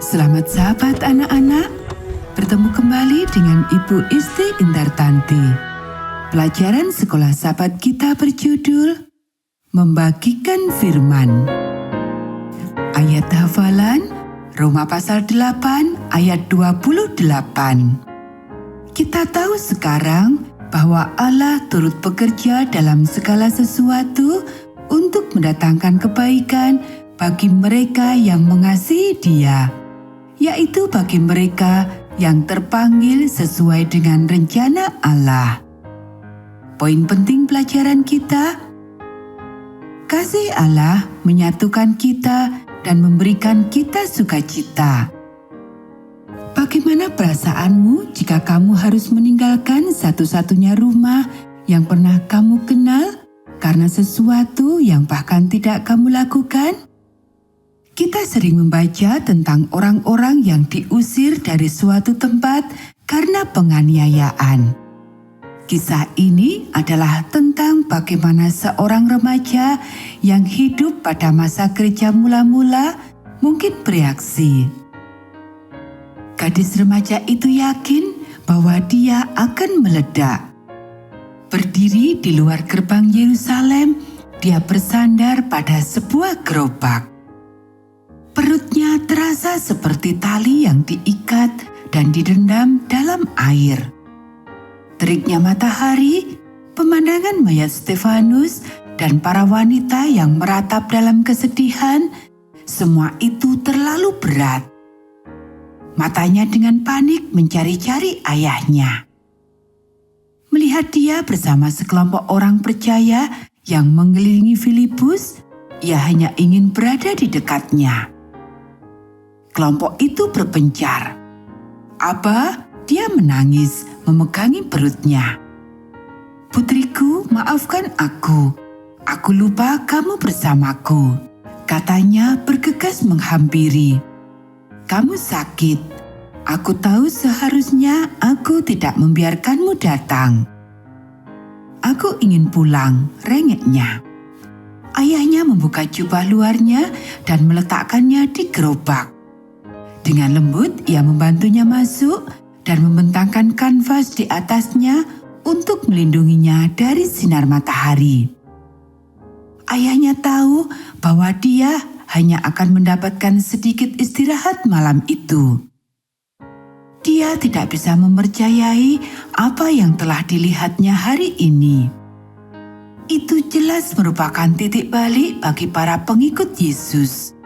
Selamat sahabat anak-anak, bertemu kembali dengan Ibu Isti Indartanti. Pelajaran sekolah sahabat kita berjudul Membagikan Firman. Ayat hafalan Roma pasal 8 ayat 28. Kita tahu sekarang bahwa Allah turut bekerja dalam segala sesuatu untuk mendatangkan kebaikan bagi mereka yang mengasihi Dia, yaitu bagi mereka yang terpanggil sesuai dengan rencana Allah. Poin penting pelajaran kita: kasih Allah menyatukan kita dan memberikan kita sukacita. Bagaimana perasaanmu jika kamu harus meninggalkan satu-satunya rumah yang pernah kamu kenal karena sesuatu yang bahkan tidak kamu lakukan? Kita sering membaca tentang orang-orang yang diusir dari suatu tempat karena penganiayaan. Kisah ini adalah tentang bagaimana seorang remaja yang hidup pada masa gereja mula-mula mungkin bereaksi. Gadis remaja itu yakin bahwa dia akan meledak. Berdiri di luar gerbang Yerusalem, dia bersandar pada sebuah gerobak. Perutnya terasa seperti tali yang diikat dan direndam dalam air. Teriknya matahari, pemandangan mayat Stefanus, dan para wanita yang meratap dalam kesedihan, semua itu terlalu berat. Matanya dengan panik mencari-cari ayahnya. Melihat dia bersama sekelompok orang percaya yang mengelilingi Filipus, ia hanya ingin berada di dekatnya. Kelompok itu berpencar. Dia menangis, memegangi perutnya. "Putriku, maafkan aku. Aku lupa kamu bersamaku," katanya bergegas menghampiri. "Kamu sakit. Aku tahu seharusnya aku tidak membiarkanmu datang." "Aku ingin pulang," rengeknya. Ayahnya membuka jubah luarnya dan meletakkannya di gerobak. Dengan lembut, ia membantunya masuk dan membentangkan kanvas di atasnya untuk melindunginya dari sinar matahari. Ayahnya tahu bahwa dia hanya akan mendapatkan sedikit istirahat malam itu. Dia tidak bisa mempercayai apa yang telah dilihatnya hari ini. Itu jelas merupakan titik balik bagi para pengikut Yesus.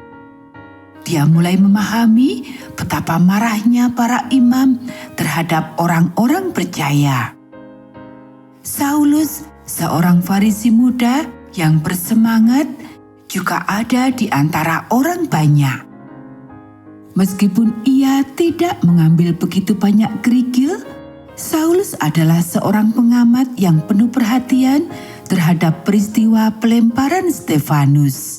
Dia mulai memahami betapa marahnya para imam terhadap orang-orang percaya. Saulus, seorang Farisi muda yang bersemangat, juga ada di antara orang banyak. Meskipun ia tidak mengambil begitu banyak kerikil, Saulus adalah seorang pengamat yang penuh perhatian terhadap peristiwa pelemparan Stefanus.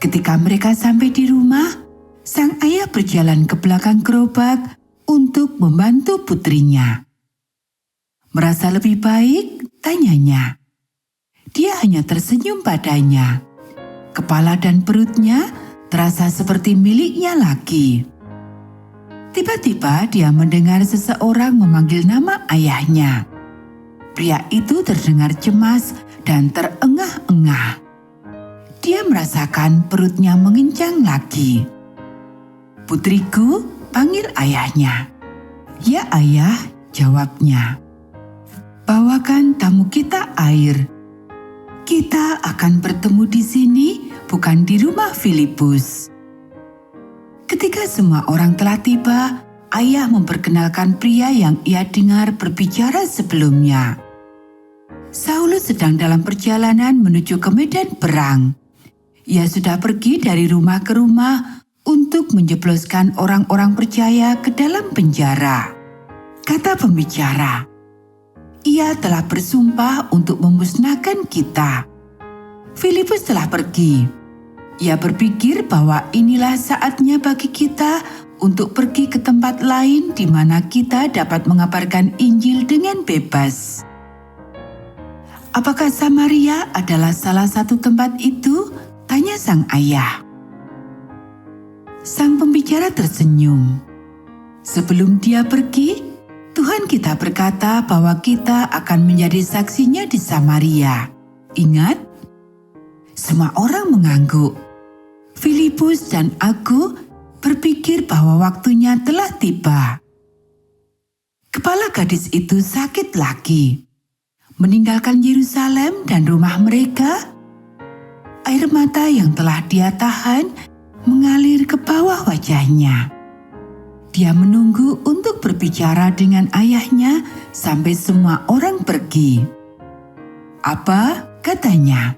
Ketika mereka sampai di rumah, sang ayah berjalan ke belakang gerobak untuk membantu putrinya. "Merasa lebih baik?" tanyanya. Dia hanya tersenyum padanya. Kepala dan perutnya terasa seperti miliknya lagi. Tiba-tiba dia mendengar seseorang memanggil nama ayahnya. Pria itu terdengar cemas dan terengah-engah. Dia merasakan perutnya mengencang lagi. "Putriku," panggil ayahnya. "Ya ayah," jawabnya. "Bawakan tamu kita air. Kita akan bertemu di sini, bukan di rumah Filipus." Ketika semua orang telah tiba, ayah memperkenalkan pria yang ia dengar berbicara sebelumnya. Saulus sedang dalam perjalanan menuju ke medan perang. Ia sudah pergi dari rumah ke rumah untuk menjebloskan orang-orang percaya ke dalam penjara. Kata pembicara, "Ia telah bersumpah untuk memusnahkan kita." Filipus telah pergi. Ia berpikir bahwa inilah saatnya bagi kita untuk pergi ke tempat lain di mana kita dapat mengabarkan Injil dengan bebas. "Apakah Samaria adalah salah satu tempat itu?" tanya sang ayah. Sang pembicara pembicara tersenyum. Sebelum dia pergi, Tuhan kita berkata bahwa kita akan menjadi saksinya di Samaria. Ingat? Semua orang mengangguk. Filipus dan aku berpikir bahwa waktunya telah tiba. Kepala gadis itu sakit lagi. Meninggalkan Yerusalem dan rumah mereka, air mata yang telah dia tahan mengalir ke bawah wajahnya. Dia menunggu untuk berbicara dengan ayahnya sampai semua orang pergi. "Apa?" katanya.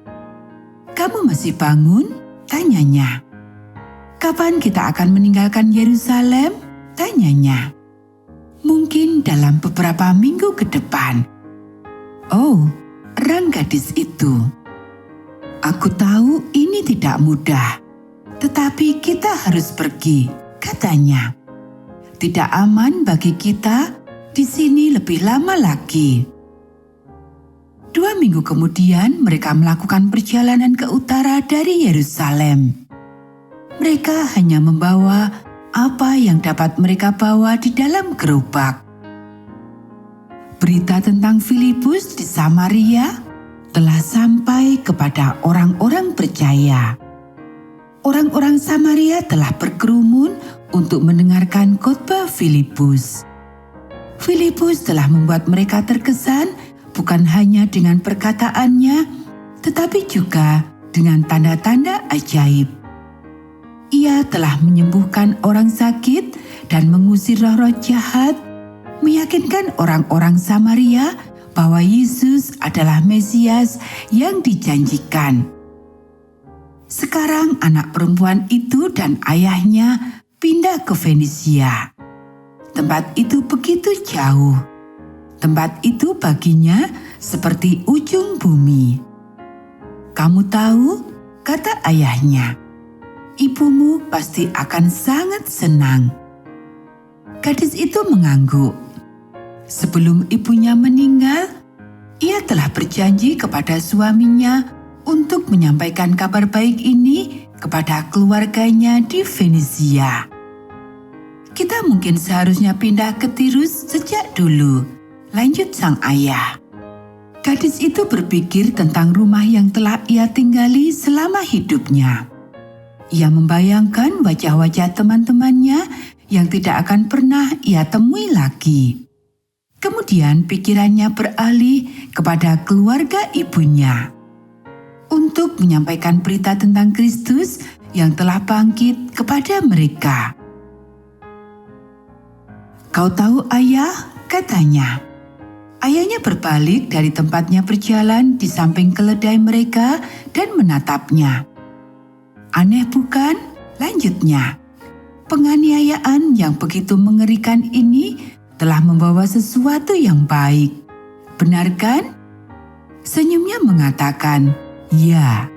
"Kamu masih bangun?" tanyanya. "Kapan kita akan meninggalkan Yerusalem?" tanyanya. "Mungkin dalam beberapa minggu ke depan." "Oh," erang gadis itu. "Aku tahu ini tidak mudah, tetapi kita harus pergi," katanya. "Tidak aman bagi kita di sini lebih lama lagi." 2 minggu kemudian mereka melakukan perjalanan ke utara dari Yerusalem. Mereka hanya membawa apa yang dapat mereka bawa di dalam gerobak. Berita tentang Filipus di Samaria telah sampai kepada orang-orang percaya. Orang-orang Samaria telah berkerumun untuk mendengarkan khotbah Filipus. Filipus telah membuat mereka terkesan bukan hanya dengan perkataannya, tetapi juga dengan tanda-tanda ajaib. Ia telah menyembuhkan orang sakit dan mengusir roh-roh jahat, meyakinkan orang-orang Samaria bahwa Yesus adalah Mesias yang dijanjikan. Sekarang anak perempuan itu dan ayahnya pindah ke Fenisia. Tempat itu begitu jauh. Tempat itu baginya seperti ujung bumi. "Kamu tahu," kata ayahnya, "ibumu pasti akan sangat senang." Gadis itu mengangguk. Sebelum ibunya meninggal, ia telah berjanji kepada suaminya untuk menyampaikan kabar baik ini kepada keluarganya di Fenisia. "Kita mungkin seharusnya pindah ke Tirus sejak dulu," lanjut sang ayah. Gadis itu berpikir tentang rumah yang telah ia tinggali selama hidupnya. Ia membayangkan wajah-wajah teman-temannya yang tidak akan pernah ia temui lagi. Kemudian pikirannya beralih kepada keluarga ibunya untuk menyampaikan berita tentang Kristus yang telah bangkit kepada mereka. "Kau tahu, ayah," katanya. Ayahnya berbalik dari tempatnya berjalan di samping keledai mereka dan menatapnya. "Aneh bukan?" lanjutnya. "Penganiayaan yang begitu mengerikan ini telah membawa sesuatu yang baik. Benar kan?" Senyumnya mengatakan, "Ya."